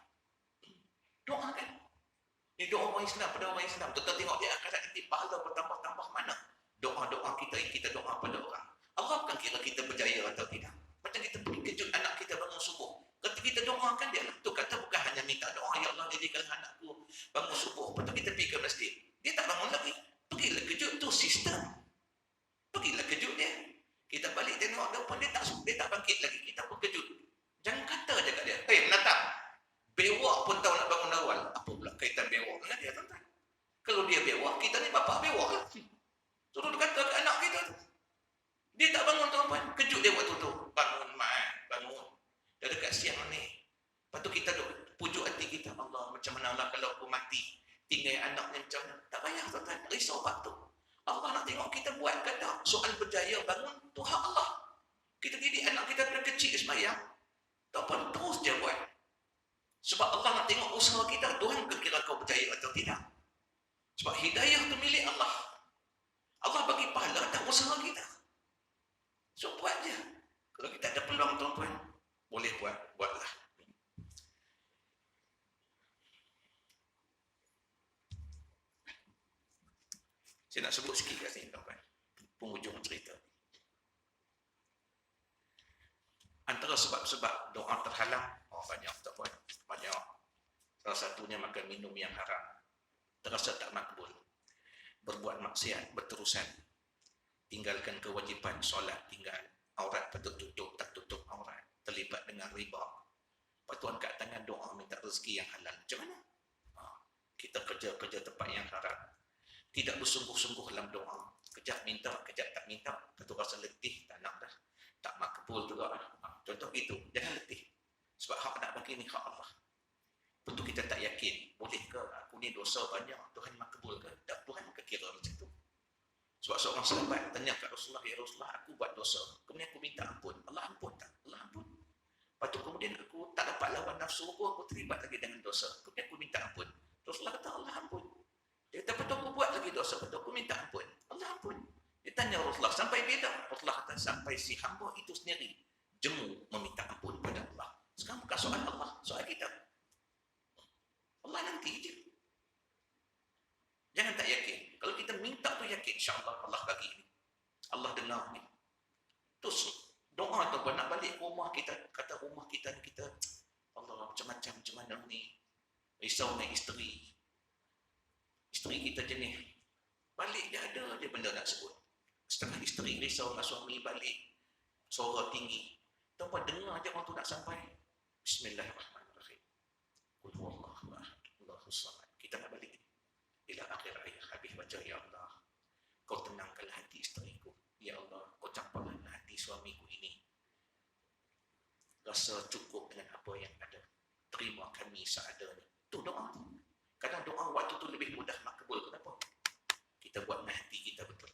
Doakan. Ini doa orang Islam pada orang Islam. Tuan-tuan tengok dia akan nanti pahala bertambah-tambah mana. Doa-doa kita yang kita doa pada orang. Allah akan kira kita berjaya atau tidak. Macam kita pergi kejut anak kita bangun subuh. Ketika kita doakan dia, tu kata bukan hanya minta doa, ya Allah jadikanlah anakku bangun subuh. Lepas tu kita pergi ke masjid. Dia tak bangun lagi. Pergilah kejut, tu sistem. Pergilah kejut dia. Kita balik tengok dia pun dia tak bangkit lagi. Kita pun kejut. Jangan kata je kat dia, menatang. Bewak pun tahu nak bangun awal. Apa pula kaitan bewak dengan dia, tuan-tuan? Kalau dia bewak, kita ni bapak bewak lah. Suruh dia kata ke anak kita tu. Dia tak bangun, tuan-tuan. Kejut dia waktu tu. Bangun, bangun. Dah dekat siang ni. Lepas tu kita pujuk hati kita. Allah, macam mana lah kalau aku mati. Tinggal anak ni macam mana. Tak payah, tuan-tuan. Risau waktu. Allah nak tengok kita buat ke tak. Soal berjaya bangun, tu hak Allah. Kita didik anak kita pada kecil semayang. Tuan-tuan, terus je buat. Sebab Allah nak tengok usaha kita. Tuhan kira kau berjaya atau tidak. Sebab hidayah tu milik Allah. Allah bagi pahala atas usaha kita. So buat je. Kalau kita ada peluang, tuan-tuan, boleh buatlah. Saya nak sebut sikit kat sini, tuan-tuan. Penghujung cerita. Antara sebab-sebab doa terhalang, banyak, tuan-tuan. Banyak. Salah satunya makan minum yang haram. Terasa tak makbul. Berbuat maksiat berterusan. Tinggalkan kewajipan solat, tinggal. Aurat patut tutup, tak tutup aurat. Terlibat dengan riba. Lepas tu angkat tangan doa minta rezeki yang halal. Macam mana? Kita kerja tempat yang haram. Tidak bersungguh-sungguh dalam doa. Kejap minta, kejap tak minta. Tentu rasa letih, tak nak dah. Tak makbul juga. Contoh itu, jangan letih. Sebab hak nak bagi ni hak Allah. Tentu kita tak yakin, boleh ke aku ni dosa banyak, Tuhan makbul ke? Tak, Tuhan kira macam tu. Sebab seorang sahabat tanya kat Rasulullah, ya Rasulullah, aku buat dosa. Kemudian aku minta ampun. Allah ampun tak? Allah ampun. Lepas tu kemudian aku tak dapat lawan nafsu aku terlibat lagi dengan dosa. Kemudian aku minta ampun. Rasulullah kata, Allah ampun. Dia kata, betul aku buat lagi dosa. Betul aku minta ampun. Allah ampun. Dia tanya Rasulullah, sampai bila? Rasulullah kata, sampai si hamba itu sendiri jemu meminta ampun pada Allah. Sekarang bukan soal Allah, soal kita. Allah nanti je. Jangan tak yakin. Kalau kita minta tu yakin, insya-Allah Allah bagi ni. Allah dengar ni. Terus doa tu nak balik ke rumah kita, kata rumah kita ni kita Allah macam-macam macam mana ni. Risau dengan isteri. Isteri kita jenis balik dia ada je benda nak sebut. Setengah isteri risau dengan suami balik. Suara tinggi. Tanpa dengar je orang tu nak sampai. Bismillahirrahmanirrahim. Qul huwallahu ahad, Allahus samad. Kita nak balik ila akhir ayat habis baca, ya Allah, kau tenangkanlah hati isteriku. Ya Allah, kau campaklah hati suamiku ini. Rasa cukup dengan apa yang ada. Terima kami seadanya. Itu doa. Kadang doa waktu tu lebih mudah makbul. Kenapa? Kita buat hati kita betul.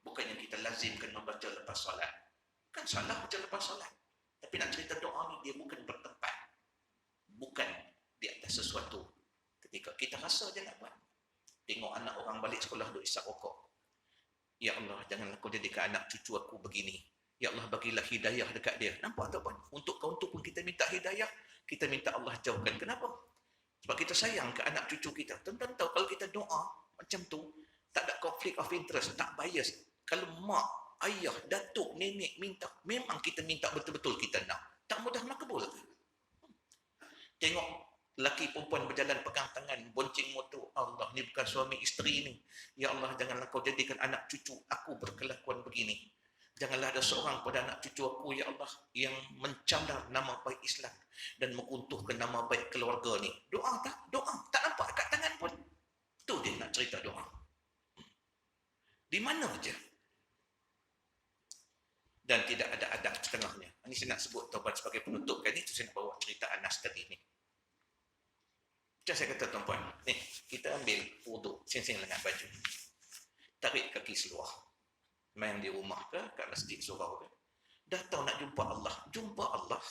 Bukannya kita lazimkan membaca lepas solat. Kan salah baca lepas solat. Tapi nak cerita doa ni, dia bukan bertempat. Bukan di atas sesuatu. Ketika kita rasa je nak buat. Tengok anak orang balik sekolah duk isap rokok. Ya Allah, janganlah kau jadikan anak cucu aku begini. Ya Allah, bagilah hidayah dekat dia. Nampak tak pun? Untuk kau tu pun kita minta hidayah. Kita minta Allah jauhkan. Kenapa? Sebab kita sayang ke anak cucu kita. Tuan-tuan tahu kalau kita doa macam tu, tak ada conflict of interest, tak bias. Kalau mak, ayah, datuk, nenek minta, memang kita minta betul-betul kita nak. Tak mudah makbul. Tengok laki perempuan berjalan pegang tangan, bonceng motor. Allah, ni bukan suami isteri ni. Ya Allah, janganlah kau jadikan anak cucu aku berkelakuan begini. Janganlah ada seorang pada anak cucu aku, ya Allah, yang mencandar nama baik Islam dan menguntuhkan nama baik keluarga ni. Doa tak? Doa. Tak nampak kat tangan pun. Tu dia nak cerita doa. Di mana je? Dan tidak ada adab setengahnya. Ini saya nak sebut taubat sebagai penutup. Kan itu saya nak bawa cerita Anas tadi ni. Macam saya kata tuan-puan, ni kita ambil wuduk, sing-sing lengan baju. Tarik kaki seluar. Main di rumah ke, kat masjid surau ke. Dah tahu nak jumpa Allah. Jumpa Allah.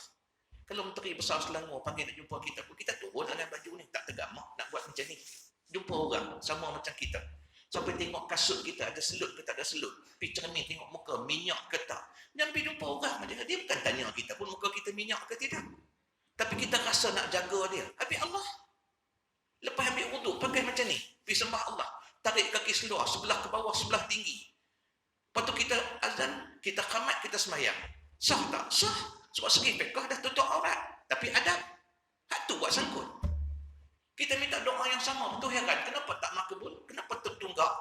Kalau Menteri Besar Selangor panggil nak jumpa kita pun, kita turun lengan baju ni. Tak tegak mak nak buat macam ni. Jumpa orang, sama macam kita. Sampai tengok kasut kita ada selut ke tak ada selut. Pergi cermin tengok muka, minyak ke tak. Jangan pergi jumpa orang. Dia bukan tanya kita pun muka kita minyak ke tidak. Tapi kita rasa nak jaga dia. Habis Allah. Lepas ambil wuduk, pakai macam ni. Pergi sembah Allah. Tarik kaki seluar, sebelah ke bawah, sebelah tinggi. Lepas tu kita azan, kita qamat, kita semayang. Sah tak? Sah. Sebab segi fiqh dah tutup aurat. Tapi adab. Hak tu buat sangkut. Kita minta doa yang sama. Betul heran. Kenapa tak makbul? Kenapa tertunggak?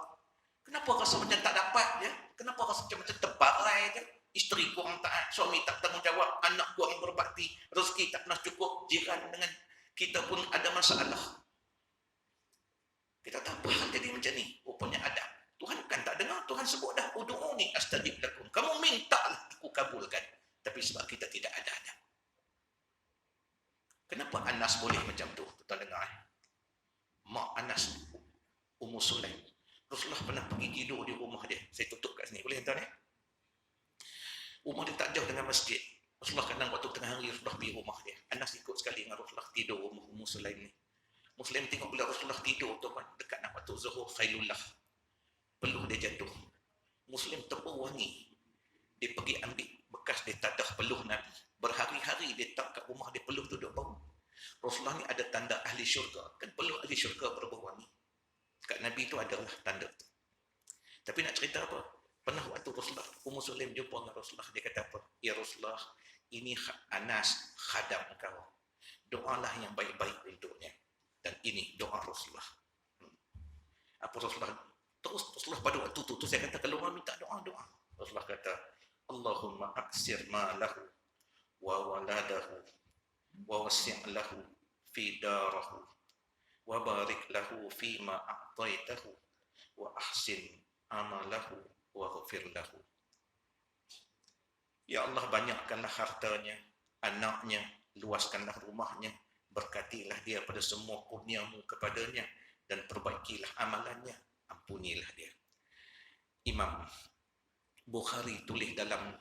Kenapa rasa macam tak dapat je? Kenapa rasa macam terbarai je? Isteri kurang taat, suami tak tanggungjawab, anak kurang berbakti, rezeki tak pernah cukup, jiran dengan kita pun ada masalah. Kita tak apa hal jadi macam ni. Rupanya adab. Tuhan kan tak dengar. Tuhan sebut dah. Udu'uni astajib lakum. Kamu minta lah aku kabulkan. Tapi sebab kita tidak ada adab. Kenapa Anas boleh macam tu? Kita dengar. Mak Anas, Ummu Sulaim. Rasulullah pernah pergi tidur di rumah dia. Saya tutup kat sini. Boleh tuan ya? Rumah dia tak jauh dengan masjid. Rasulullah kadang waktu tengah hari Rasulullah pergi rumah dia. Anas ikut sekali dengan Rasulullah tidur rumah Ummu Sulaim ni. Muslim tengok bila Rasulullah tidur tu kan, dekat nak waktu zuhur khailullah. Peluh dia jatuh. Muslim tepuk wangi. Dia pergi ambil bekas dia tadah peluh Nabi. Berhari-hari dia tak kat rumah dia peluh tu duduk bau. Rasulullah ni ada tanda ahli syurga. Kan peluh ahli syurga berbau wangi. Kat Nabi tu adalah tanda tu. Tapi nak cerita apa? Pernah waktu Rasulullah, Muslim jumpa dengan Rasulullah, dia kata apa? Ya Rasulullah, ini Anas khadam kau. Doalah yang baik-baik untuknya. Dan ini doa Rasulullah. Apa Rasulullah? Terus Rasulullah pada waktu tu saya kata kalau orang minta doa. Rasulullah kata, Allahumma aksir ma lahu wa waladahu wa wasi' lahu fi darahu wa barik lahu fima a'taitahu wa ahsin amalahu wa ghfir lahu. Ya Allah, banyakkanlah hartanya, anaknya, luaskanlah rumahnya, berkatilah dia pada semua kurniamu kepadanya, dan perbaikilah amalannya, ampunilah dia. Imam Bukhari tulis dalam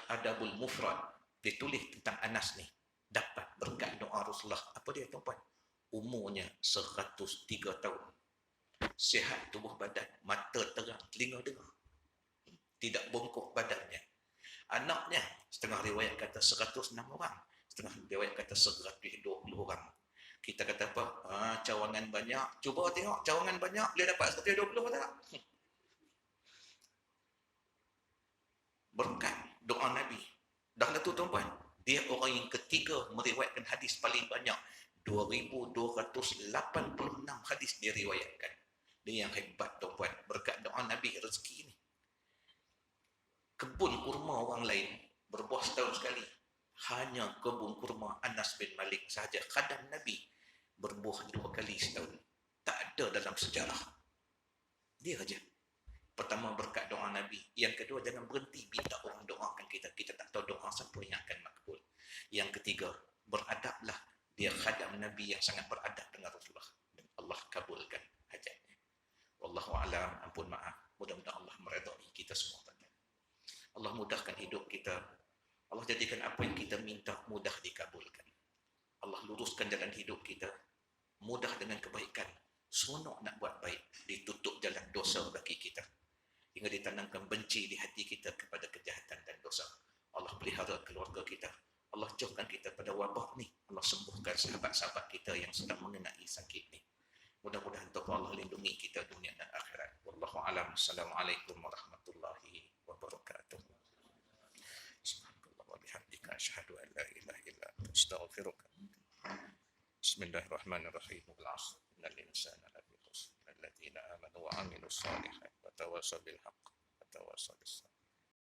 Adabul Mufrad, dia tulis tentang Anas ni, dapat berkat doa Rasulullah. Apa dia tuan-puan? Umurnya 103 tahun. Sihat tubuh badan, mata terang, telinga dengar. Tidak bongkok badannya. Anaknya, setengah riwayat kata 106 orang. Setengah riwayat kata 120 orang. Kita kata apa? Cawangan banyak. Cuba tengok cawangan banyak, dia dapat 120 tak? Berkat doa Nabi. Dah lah tu tuan-puan. Dia orang yang ketiga meriwayatkan hadis paling banyak. 2,286 hadis dia riwayatkan. Dia yang hebat tuan-puan. Berkat doa Nabi, rezeki ni. Kebun kurma orang lain berbuah setahun sekali. Hanya kebun kurma Anas bin Malik sahaja, khadam Nabi, berbuah 2 kali setahun. Tak ada dalam sejarah. Dia aja. Pertama, berkat doa Nabi. Yang kedua, jangan berhenti minta orang doakan kita. Kita tak tahu doa siapa yang akan makbul. Yang ketiga, beradablah. Dia khadam Nabi yang sangat beradab dengan Rasulullah. Dan Allah kabulkan hajatnya. Wallahu a'lam, ampun maaf. Mudah-mudahan Allah meredai kita semua. Allah mudahkan hidup kita. Allah jadikan apa yang kita minta mudah dikabulkan. Allah luruskan jalan hidup kita. Mudah dengan kebaikan. Seronok nak buat baik. Ditutup jalan dosa bagi kita. Hingga ditanamkan benci di hati kita kepada kejahatan dan dosa. Allah pelihara keluarga kita. Allah jauhkan kita pada wabak ni. Allah sembuhkan sahabat-sahabat kita yang sedang mengenai sakit ni. Mudah-mudahan Allah lindungi kita dunia dan akhirat. Wallahu a'lam. Assalamualaikum warahmatullahi wabarakatuh. Subhanallah wa bihamdika asyhadu an la ilaha illa anta astaghfiruka. Bismillahirrahmanirrahim. Wal 'ashr innal insana lafi khusr illa alladziina aamanu wa 'amilus shalihaati wa tawassaw bil haqq wa tawassaw bis sabr.